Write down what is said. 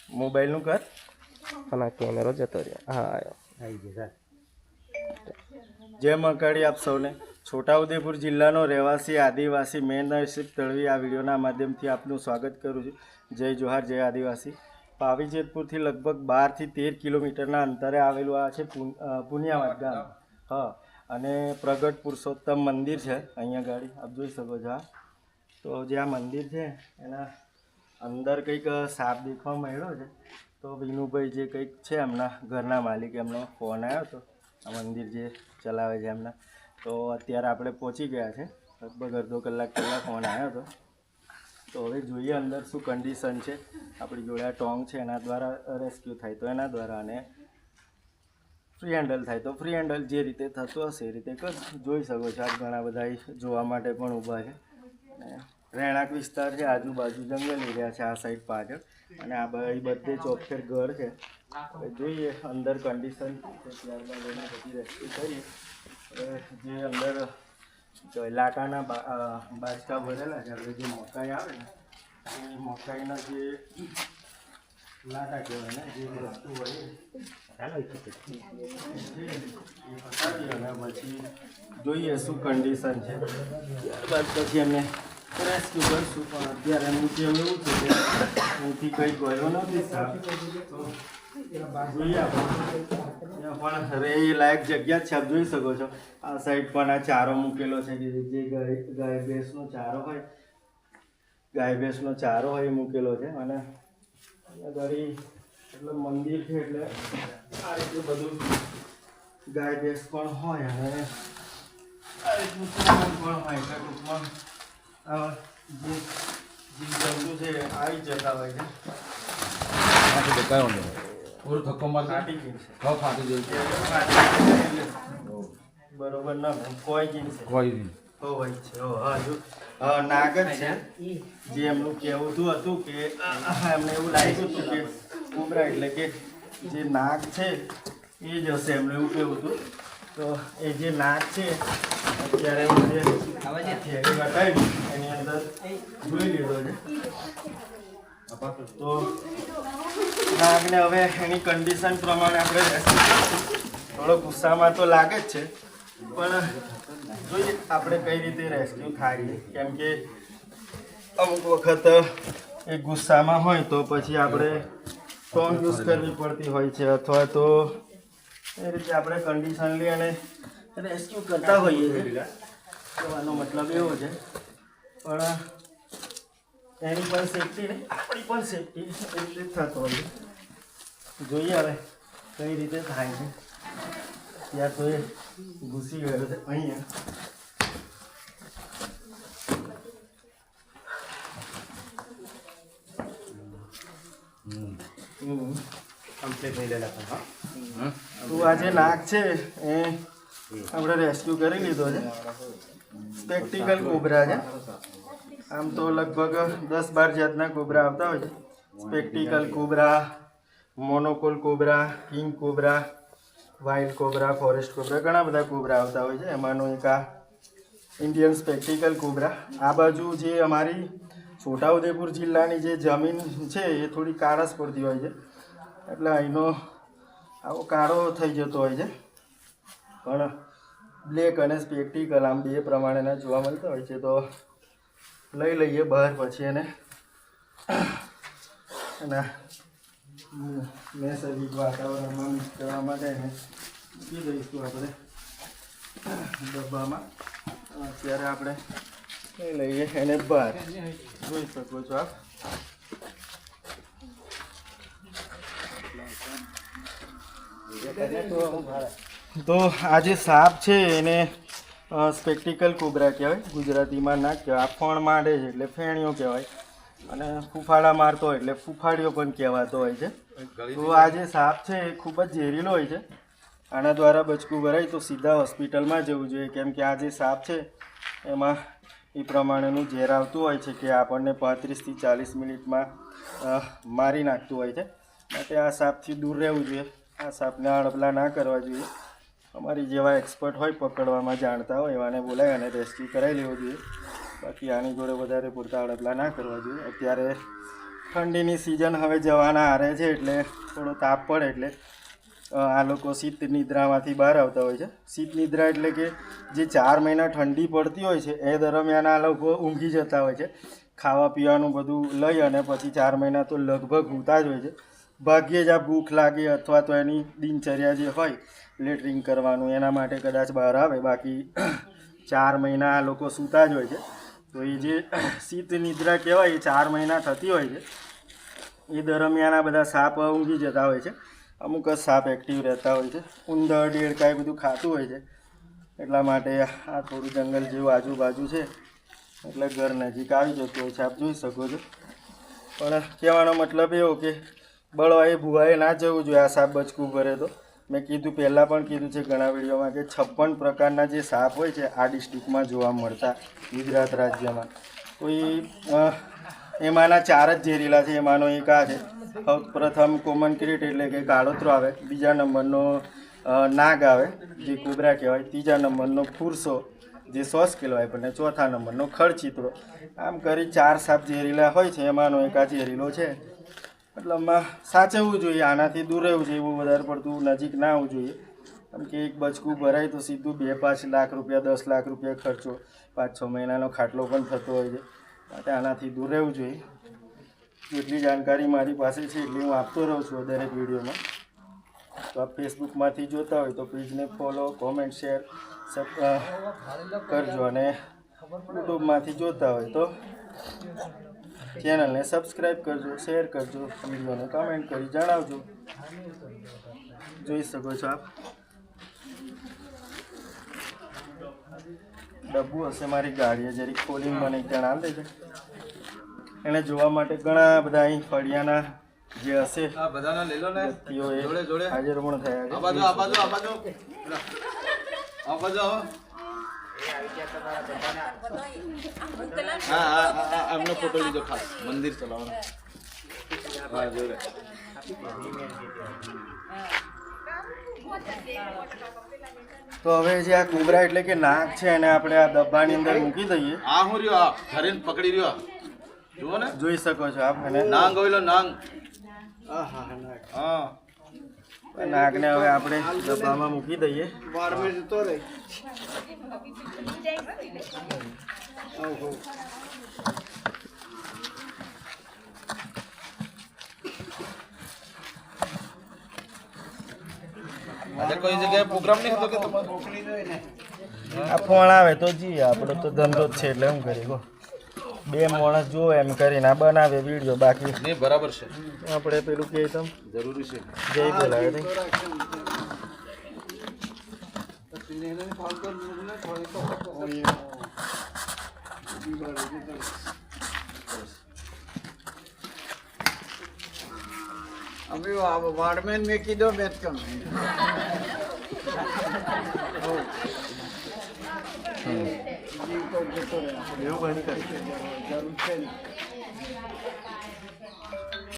મોબાઈલનું કર અને આ કેમેરો જતો રહ્યો. હા આવ્યો. આવી ગયો જય મહાકાળી આપ સૌને. છોટાઉદેપુર જિલ્લાનો રહેવાસી આદિવાસી મેં નરસિંહ તળવી આ વિડીયોના માધ્યમથી આપનું સ્વાગત કરું છું. જય જોહાર, જય આદિવાસી. પાવીજેતપુરથી લગભગ 12 થી 13 કિલોમીટરના અંતરે આવેલું આ છે પુનિયાવાડ ગામ. હા, અને પ્રગટ પુરુષોત્તમ મંદિર છે અહીંયા ગાડી આપ જોઈ શકો છો. તો જે આ મંદિર છે એના અંદર કંઈક સાપ દેખવા મળ્યો છે. તો વિનુભાઈ જે કંઈક છે એમના ઘરના માલિક, એમનો ફોન આવ્યો હતો, આ મંદિર જે ચલાવે છે એમના. તો અત્યારે આપણે પહોંચી ગયા છે, લગભગ અડધો કલાક પહેલાં ફોન આવ્યો હતો. તો હવે જોઈએ અંદર શું કન્ડિશન છે. આપણી જોડે આ ટોંગ છે, એના દ્વારા રેસ્ક્યુ થાય તો એના દ્વારા, અને ફ્રી હેન્ડલ થાય તો ફ્રી હેન્ડલ, જે રીતે થતું હશે એ રીતે જોઈ શકો છો. આ ઘણા બધા જોવા માટે પણ ઊભા છે. અને રહેણાંક વિસ્તાર છે, આજુબાજુ જંગલ એરિયા છે આ સાઈડ પાછળ, અને આ બધે ચોફેર ઘર છે. જોઈએ અંદર કન્ડિશન ત્યારબાદ એને બધી રેસ્ક્યુ કરીએ. જે અંદર લાટાના બાજકા ભરેલા છે, આપણે જે મકાઈ આવે ને એ મકાઈના જે લાટા કહેવાય ને, જે વસ્તુ હોય અને પછી જોઈએ શું કન્ડિશન છે. ત્યારબાદ પછી એમને રેસ્ક્યુ કરશું. પણ અત્યારે એમનું કેવું એવું છે કે અહીંથી કંઈ ગયો નથી સાહેબ. જોઈએ આપણે પણ રે એ લાયક જગ્યા જ છે, આપ જોઈ શકો છો. આ સાઈડ પણ આ ચારો મૂકેલો છે, જે ગાય ભેંસનો ચારો હોય, ગાય ભેંસનો ચારો હોય એ મૂકેલો છે. અને ઘડી એટલે મંદિર છે એટલે આ રીતે બધું ગાય ભેંસ પણ હોય, અને આ રીતનું સામાન પણ હોય. એટલે ટૂંકમાં જે જીવજંતુ છે આવી જતા હોય છે. થોડો ધક્કો મારતો ફાટી ગઈ છે, ફાટી જાય બરોબર ના કોઈ ગઈ છે, કોઈ નહીં હોય છે. હજુ નાગ જ છે. જે એમનું કહેવું હતું કે એમને એવું લાગ્યું હતું કે કોબરા એટલે કે જે નાગ છે એ જ હશે, એમનું એવું કહેવું હતું. તો એ જે નાગ છે અત્યારે જે બતાવ્યું એની અંદર જોઈ લીધો છે. તો નાગને હવે એની કન્ડિશન પ્રમાણે આપણે થોડો ગુસ્સામાં તો લાગે જ છે, પણ જોઈએ આપણે કઈ રીતે રેસ્ક્યુ થાય. કેમ કે અમુક વખત એ ગુસ્સામાં હોય તો પછી આપણે ટોંગ યુઝ કરવી પડતી હોય છે, અથવા તો એ રીતે આપણે કન્ડિશન લઈ અને રેસ્ક્યુ કરતા હોઈએ છીએ. કહેવાનો મતલબ એવો છે. પણ એની પણ સેફટી ને આપણી પણ સેફટી એ રીતે થતો હોય છે. જોઈએ હવે કઈ રીતે થાય છે. ત્યાં તો એ ઘૂસી ગયો છે અહીંયા. તો આ જે નાગ છે એ આપણે રેસ્ક્યુ કરી લીધો છે. સ્પેક્ટિકલ કોબરા છે. આમ તો લગભગ 10-12 જાતના કોબરા આવતા હોય છે. Spectacle cobra, monocle cobra, king cobra, wild cobra, forest cobra, ઘણા બધા કોબરા આવતા હોય છે. એમાંનો એક આ ઇન્ડિયન સ્પેક્ટિકલ કોબરા. આ બાજુ જે અમારી છોટાઉદેપુર જિલ્લાની જે જમીન છે એ થોડી કાળસ પડતી હોય છે, એટલે અહીંનો આવો કાળો થઈ જતો હોય છે. પણ બ્લેક અને સ્પેક્ટિકલ આમ બે પ્રમાણેના જોવા મળતા હોય છે. તો લઈ લઈએ બહાર, પછી એને એના નૈસર્ગિક વાતાવરણમાં મિક્સ કરવા માટે એને મૂકી દઈશું આપણે ડબ્બામાં. અત્યારે આપણે લઈ લઈએ એને બહાર, જોઈ શકો છો આપ. તો આ જે સાપ છે એને સ્પેક્ટિકલ કોબરા કહેવાય, ગુજરાતીમાં ના કહેવાય. આ ફણ માંડે છે એટલે ફેણીઓ કહેવાય, અને ફૂફાડા મારતો હોય એટલે ફૂફાડીઓ પણ કહેવાતો હોય છે. તો આ જે સાપ છે એ ખૂબ જ ઝેરીલો હોય છે. આના દ્વારા બચકું ભરાય તો સીધા હોસ્પિટલમાં જવું જોઈએ. કેમ કે આ જે સાપ છે એમાં એ પ્રમાણેનું ઝેર આવતું હોય છે કે આપણને 35 થી 40 મિનિટમાં મારી નાખતું હોય છે. માટે આ સાપથી દૂર રહેવું જોઈએ. આ સાપને અડપલા ના કરવા જોઈએ. અમારી જેવા એક્સપર્ટ હોય, પકડવામાં જાણતા હોય, એવાને બોલાવી અને રેસ્ક્યુ કરાવી લેવો જોઈએ. બાકી આની જોડે વધારે પૂરતા અડપલા ના કરવા જોઈએ. અત્યારે ઠંડીની સિઝન હવે જવાના આરે છે એટલે થોડો તાપ પડે એટલે આ લોકો શીત નિદ્રામાંથી બહાર આવતા હોય છે. શીત નિદ્રા એટલે કે જે 4 મહિના ઠંડી પડતી હોય છે એ દરમિયાન આ લોકો ઊંઘી જતા હોય છે. ખાવા પીવાનું બધું લઈ અને પછી 4 મહિના તો લગભગ ઊંઘતા જ હોય છે. ભાગ્યે જ આ ભૂખ લાગે અથવા તો એની દિનચર્યા જે હોય લેટ્રિન કરવાનું એના માટે કદાચ બહાર આવે, બાકી 4 મહિના આ લોકો સૂતા જ હોય છે. તો એ જે શીત નિદ્રા કહેવાય એ 4 મહિના થતી હોય છે. એ દરમિયાન આ બધા સાપ ઊંઘી જતા હોય છે. અમુક જ સાપ એક્ટિવ રહેતા હોય છે. ઉંદર દેડકા એ બધું ખાતું હોય છે, એટલા માટે આ થોડું જંગલ જેવું આજુબાજુ છે એટલે ઘર નજીક આવી જતું હોય છે, આપ જોઈ શકો છો. પણ કહેવાનો મતલબ એવો કે બળવાએ ભૂવાએ ના જવું જોઈએ આ સાપ બચકું ભરે તો. મેં કીધું પહેલાં પણ કીધું છે ઘણા વિડીયોમાં કે 56 પ્રકારના જે સાપ હોય છે આ ડિસ્ટ્રિક્ટમાં જોવા મળતા ગુજરાત રાજ્યમાં. તો એમાંના 4 જ ઝેરીલા છે. એમાંનો એક આ છે. પ્રથમ કોમન ક્રીટ એટલે કે કાળોતરો આવે, બીજા નંબરનો નાગ આવે જે કોબરા કહેવાય, ત્રીજા નંબરનો ફુરસો જે સોસ કહેવાય, અને ચોથા નંબરનો ખડચિત્રો. આમ કરી 4 સાપ ઝેરીલા હોય છે, એમાંનો એક આ ઝેરીલો છે. મતલબમાં સાચવવું જોઈએ, આનાથી દૂર રહેવું જોઈએ, એવું વધારે પડતું નજીક ના આવવું જોઈએ. કેમ કે એક બચકું ભરાય તો સીધું 2-5 લાખ રૂપિયા 10 લાખ રૂપિયા ખર્ચો, 5-6 મહિનાનો ખાટલો પણ થતો હોય છે. માટે આનાથી દૂર રહેવું જોઈએ. જેટલી જાણકારી મારી પાસે છે એટલી હું આપતો રહું છું દરેક વિડીયોમાં. તો આપ ફેસબુકમાંથી જોતા હોય તો પેજને ફોલો, કોમેન્ટ, શેર કરજો, અને યુટ્યુબમાંથી જોતા હોય તો ચેનલને સબસ્ક્રાઈબ કરજો, શેર કરજો, વિડીયોને કમેન્ટ કરી જણાવજો. જોઈ શકો છો આપ. ડબ્બુ હશે મારી ગાડીએ, જરી ખોલીને મને જણાવી દેજો. એને જોવા માટે ઘણા બધા અહીં ફળિયાના જે હશે બધાને લઈ લો ને વ્યક્તિઓ એ હાજર પણ થયા છે. આ બાજુ એમનો ફોટો લીધો ખાસ મંદિર ચલાવવાનો. હા જોડે તો હવે જે આ કોબરા એટલે કે નાગ છે એને આપણે આ ડબ્બાની અંદર મૂકી દઈએ. આ હું રહ્યો, આ ધરીને પકડી રહ્યો, જુઓ ને, જોઈ શકો છો આપ. અને નાંગ હોઈલો નાંગ. હા, નાગને હવે આપણે ડબ્બામાં મૂકી દઈએ. આજે કોઈ જગ્યાએ પ્રોગ્રામ નહીં હતો કે તમારો? આ ફોન આવે તો જઈએ, આપણો તો ધંધો જ છે એટલે શું કરીએ કહો. 2 માણસ જુઓ એમ કરીને આ બનાવે વિડીયો, બાકી નહીં બરાબર છે. આપણે પેલું કે તમ જરૂરી છે. જય બોલાવે अभी वार्डमैन में की दो बेच कम એવું બની કરી. જરૂર છે